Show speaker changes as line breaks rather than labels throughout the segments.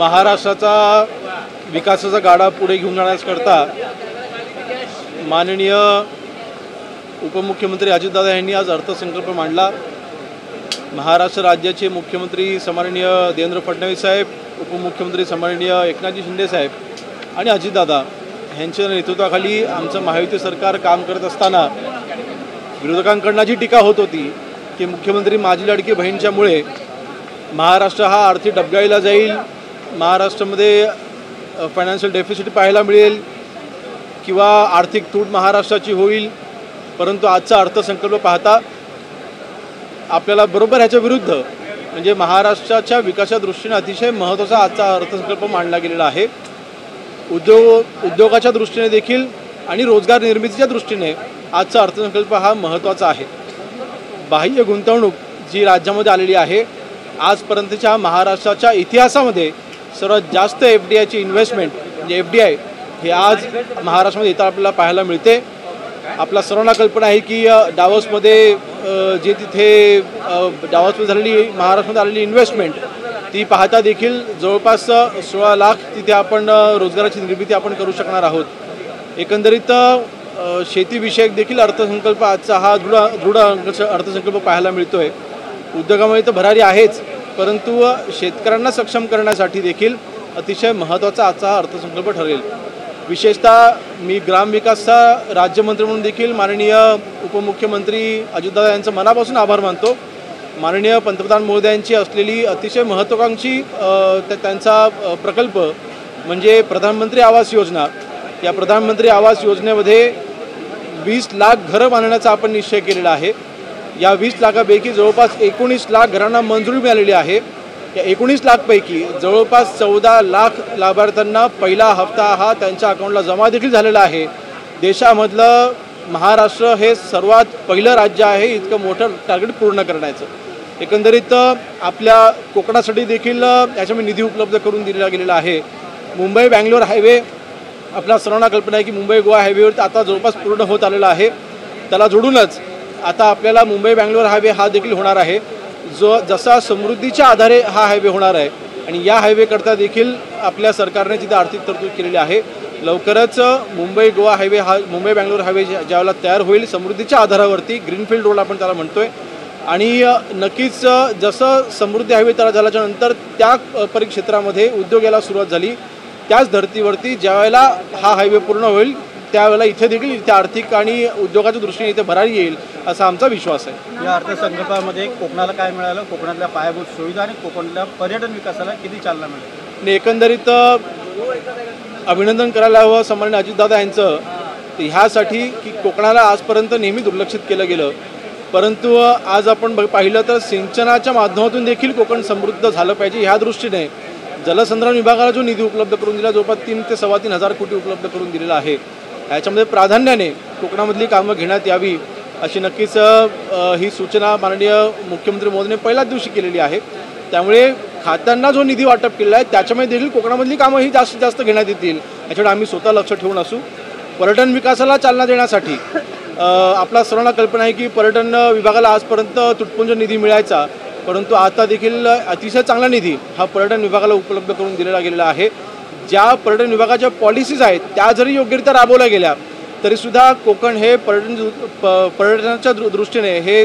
महाराष्ट्राचा विकासाचा गाडा पुढे घेऊन जाण्याकरता माननीय उपमुख्यमंत्री अजितदादा यांनी आज अर्थसंकल्प मांडला। महाराष्ट्र राज्याचे मुख्यमंत्री सन्माननीय देवेंद्र फडणवीस साहेब, उपमुख्यमंत्री सन्माननीय एकनाथजी शिंदे साहेब आणि अजितदादा यांच्या नेतृत्वाखाली आमचं महायुती सरकार काम करत असताना विरोधकांकडून जी टीका होत होती की मुख्यमंत्री माझी लाडकी बहीणच्यामुळे महाराष्ट्र हा आर्थिक डबघाईला जाईल, महाराष्ट्रामध्ये फायनान्शियल डेफिसिट पाहायला मिळेल किंवा आर्थिक तूट महाराष्ट्राची होईल, परंतु आजचा अर्थसंकल्प पाहता आपल्याला बरोबर ह्याच्या विरुद्ध म्हणजे महाराष्ट्राच्या विकासाच्या दृष्टीने अतिशय महत्त्वाचा आजचा अर्थसंकल्प मांडला गेलेला आहे। उद्योगाच्या दृष्टीने देखील आणि रोजगार निर्मितीच्या दृष्टीने आजचा अर्थसंकल्प हा महत्त्वाचा आहे। बाह्य गुंतवणूक जी राज्यामध्ये आलेली आहे, आजपर्यंतच्या महाराष्ट्राच्या इतिहासामध्ये सर्वात जास्त FDIची इन्व्हेस्टमेंट म्हणजे FDI हे आज महाराष्ट्रामध्ये येताना आपल्याला पाहायला मिळते। आपला सर्वांना कल्पना आहे की डावोसमध्ये जे तिथे डावोसमध्ये झालेली महाराष्ट्रामध्ये आलेली इन्व्हेस्टमेंट ती पाहता देखील जवळपास 16 लाख तिथे आपण रोजगाराची निर्मिती आपण करू शकणार आहोत। एकंदरीत शेतीविषयक देखील अर्थसंकल्प आजचा हा दृढ अर्थसंकल्प पाहायला मिळतोय। उद्योगामध्ये तर भरारी आहेच, परंतु शेतकऱ्यांना सक्षम करण्यासाठी देखील अतिशय महत्त्वाचा आजचा हा अर्थसंकल्प ठरेल। विशेषतः मी ग्रामविकासचा राज्यमंत्री म्हणून देखील माननीय उपमुख्यमंत्री अजितदादा यांचं मनापासून आभार मानतो। माननीय पंतप्रधान महोदयांची असलेली अतिशय महत्त्वाकांक्षी त्यांचा प्रकल्प म्हणजे प्रधानमंत्री आवास योजना। या प्रधानमंत्री आवास योजनेमध्ये 20 लाख घरं बांधण्याचा आपण निश्चय केलेला आहे। या 20 लाखापैकी जवळपास 19 लाख घरांना मंजुरी मिळालेली आहे। या 19 लाखपैकी जवळपास 14 लाख लाभार्थ्यांना पहिला हप्ता हा त्यांच्या अकाउंटला जमा देखील झालेला आहे। देशामधलं महाराष्ट्र हे सर्वात पहिलं राज्य आहे इतकं मोठं टार्गेट पूर्ण करण्याचं। एकंदरीत आपल्या कोकणासाठी देखील याच्यामध्ये निधी उपलब्ध करून दिला गेलेला आहे। मुंबई बँगलोर हायवे आपल्या सर्वांना कल्पना आहे की मुंबई गोवा हायवेवर आता जवळपास पूर्ण होत आलेला आहे। त्याला जोडूनच आता आपल्याला मुंबई बँगलोर हायवे हा देखील होणार आहे, जो जसा समृद्धीच्या आधारे हा हायवे होणार आहे आणि या हायवेकरता देखील आपल्या सरकारने तिथे आर्थिक तरतूद केलेली आहे। लवकरच मुंबई गोवा हायवे हा मुंबई बँगलोर हायवे ज्यावेळेला तयार होईल समृद्धीच्या आधारावरती ग्रीनफील्ड रोड आपण त्याला म्हणतोय आणि नक्कीच जसं समृद्धी हायवे तयार झाल्याच्या नंतर त्या परिक्षेत्रामध्ये उद्योग यायला सुरुवात झाली, त्याच धर्तीवरती ज्यावेळेला हा हायवे पूर्ण होईल त्यावेळेला इथे देखील इथे आर्थिक आणि उद्योगाच्या दृष्टीने इथे भरारी येईल असा आमचा विश्वास आहे।
या अर्थसंकल्पामध्ये कोकणाला काय मिळालं, कोकणातल्या पायाभूत सुविधा आणि कोकणातल्या पर्यटन विकासाला किती चालना मिळेल?
एकंदरीत अभिनंदन करायला हवं सन्माननीय अजितदादा यांचं ह्यासाठी की कोकणाला आजपर्यंत नेहमी दुर्लक्षित केलं गेलं, परंतु आज आपण पाहिलं तर सिंचनाच्या माध्यमातून देखील कोकण समृद्ध झालं पाहिजे ह्या दृष्टीने जलसंधारण विभागाला जो निधी उपलब्ध करून दिला जवळपास 3 ते 3.25 कोटी उपलब्ध करून दिलेला आहे। याच्यामध्ये प्राधान्याने कोकणामधली कामं घेण्यात यावी अशी नक्कीच ही सूचना माननीय मुख्यमंत्री महोदयांनी पहिल्याच दिवशी केलेली आहे। त्यामुळे खात्यांना जो निधी वाटप केलेला आहे त्याच्यामध्ये देखील कोकणामधली कामं ही जास्तीत जास्त घेण्यात येतील याच्याकडे आम्ही स्वतः लक्ष ठेवून असू। पर्यटन विकासाला चालना देण्यासाठी आपला सर्वांना कल्पना आहे की पर्यटन विभागाला आजपर्यंत तुटपुंज निधी मिळायचा, परंतु आता देखील अतिशय चांगला निधी हा पर्यटन विभागाला उपलब्ध करून दिलेला गेलेला आहे। ज्या पर्यटन विभागाच्या पॉलिसीज आहेत त्या जरी योग्यरित्या राबवल्या गेल्या तरीसुद्धा कोकण हे पर्यटनाच्या दृष्टीने हे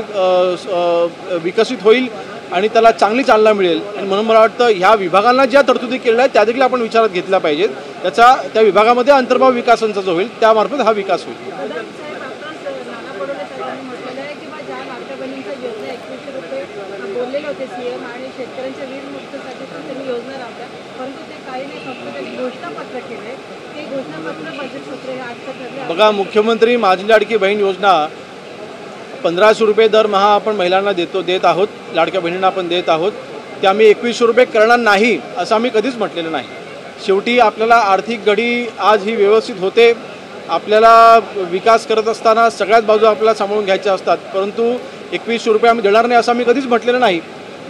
विकसित होईल आणि त्याला चांगली चालना मिळेल आणि म्हणून मला वाटतं ह्या विभागांना ज्या तरतुदी केलेल्या आहेत त्या देखील आपण विचारात घेतल्या पाहिजेत। त्या विभागामध्ये अंतर्भाव विकासांचा जो होईल त्यामार्फत हा विकास होईल। बघा, मुख्यमंत्री माझी लाडकी बहीण योजना 1500 रुपये दरमहा आपण महिलांना देत आहोत, लाडक्या बहिणींना आपण देत आहोत। ते आम्ही 2100 रुपये करणार नाही असं आम्ही कधीच म्हटलेलं नाही। शेवटी आपल्याला आर्थिक घडी आज ही व्यवस्थित होते, आपल्याला विकास करत असताना सगळ्याच बाजू आपल्याला सांभाळून घ्यायच्या असतात, परंतु 2100 रुपये आम्ही देणार नाही असं आम्ही कधीच म्हटलेलं नाही।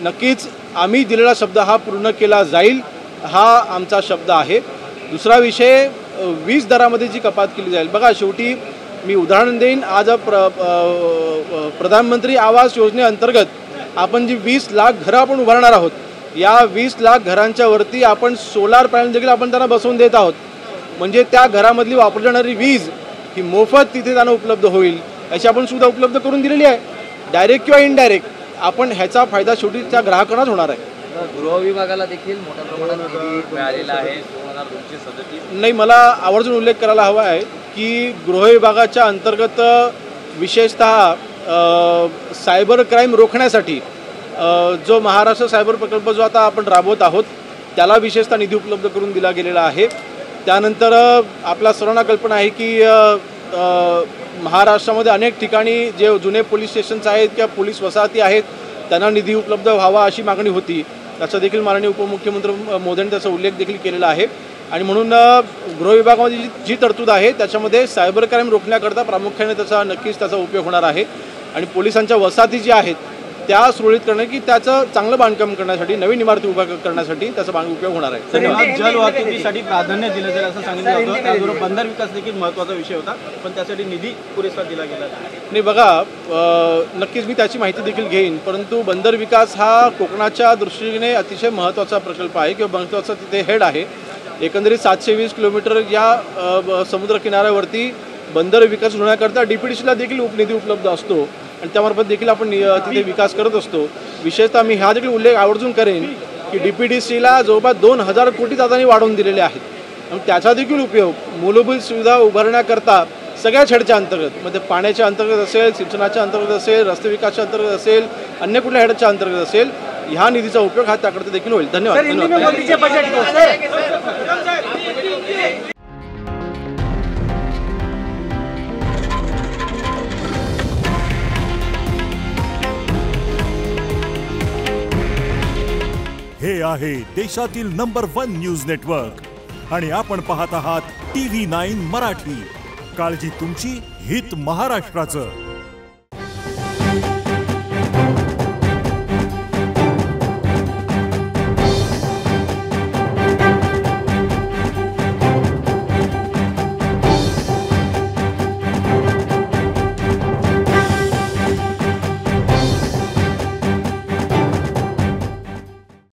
नक्कीच आम्ही दिलेला शब्द हा पूर्ण केला जाईल हा आमचा शब्द आहे। दुसरा विषय वीज दरामध्ये जी कपात केली जाईल, बघा शेवटी मी उदाहरण देईन, आज प्रधानमंत्री आवास योजनेअंतर्गत आपण जी 20 लाख घरं आपण उभारणार आहोत या 20 लाख घरांच्या वरती आपण सोलार पॅनल देखील आपण त्यांना बसवून देत आहोत. म्हणजे त्या घरामधली वापरली जाणारी वीज ही मोफत तिथे त्यांना उपलब्ध होईल याची आपण सुविधा उपलब्ध करून दिलेली आहे. डायरेक्ट किंवा इनडायरेक्ट आपण ह्याचा फायदा शेवटी त्या ग्राहकांनाच होणार आहे.
गृह विभागाला देखील मोठ्या प्रमाणात निधी मिळालेला आहे 2237.
नाही, मला आवर्जून उल्लेख करायला हवा आहे की गृह विभागाच्या अंतर्गत विशेषतः सायबर क्राईम रोखण्यासाठी जो महाराष्ट्र सायबर प्रकल्प जो आता आपण राबवत आहोत त्याला विशेषतः निधी उपलब्ध करून दिला गेलेला आहे. त्यानंतर आपल्या सर्वांना कल्पना आहे की महाराष्ट्रामध्ये अनेक ठिकाणी जे जुने पोलीस स्टेशन्स आहेत किंवा पोलीस वसाहती आहेत त्यांना निधी उपलब्ध व्हावा अशी मागणी होती. त्याचा देखील माननीय उपमुख्यमंत्री मोदींनी त्याचा उल्लेख देखील केलेला आहे. आणि म्हणून गृह विभागामध्ये जी तरतूद आहे त्याच्यामध्ये सायबर क्राईम रोखण्याकरता प्रामुख्याने नक्कीच त्याचा उपयोग होणार आहे. आणि पोलिसांच्या वसाहती ज्या आहेत त्या सुरळीत करणे की त्याचं चांगलं बांधकाम करण्यासाठी नवीन इमारती उभा करण्यासाठी त्याचा उपयोग होणार आहे.
जल वाहतुकीसाठी प्राधान्य दिलं जाईल असं सांगितलं होतं. त्याचबरोबर बंदर विकास देखील महत्त्वाचा विषय होता, पण त्यासाठी निधी पुरेसा दिला गेला
नाही. बघा, नक्कीच मी त्याची माहिती देखील घेईन, परंतु बंदर विकास हा कोकणाच्या दृष्टीने अतिशय महत्त्वाचा प्रकल्प आहे किंवा महत्त्वाचा तिथे हेड आहे. एकंदरीत 720 किलोमीटर या समुद्र किनाऱ्यावरती बंदर विकास होण्याकरता DPDCला देखील निधी उपलब्ध असतो आणि त्यामार्फत देखील आपण तिथे विकास करत असतो. विशेषतः मी हा देखील उल्लेख आवर्जून करेन की DPDCला जवळपास 2000 कोटी दादांनी वाढवून दिलेले आहेत आणि त्याचा देखील उपयोग मूलभूत सुविधा उभारण्याकरता सगळ्या हेडच्या अंतर्गत, म्हणजे पाण्याच्या अंतर्गत असेल, सिंचनाच्या अंतर्गत असेल, रस्ते विकासाच्या अंतर्गत असेल, अन्य कुठल्या हेडच्या अंतर्गत असेल, ह्या निधीचा उपयोग हा त्याकरता देखील होईल. धन्यवाद.
हे आहे देशातील नंबर 1 न्यूज नेटवर्क आणि आपण पाहत आहात TV9 मराठी. काळजी तुमची, हित महाराष्ट्राचं.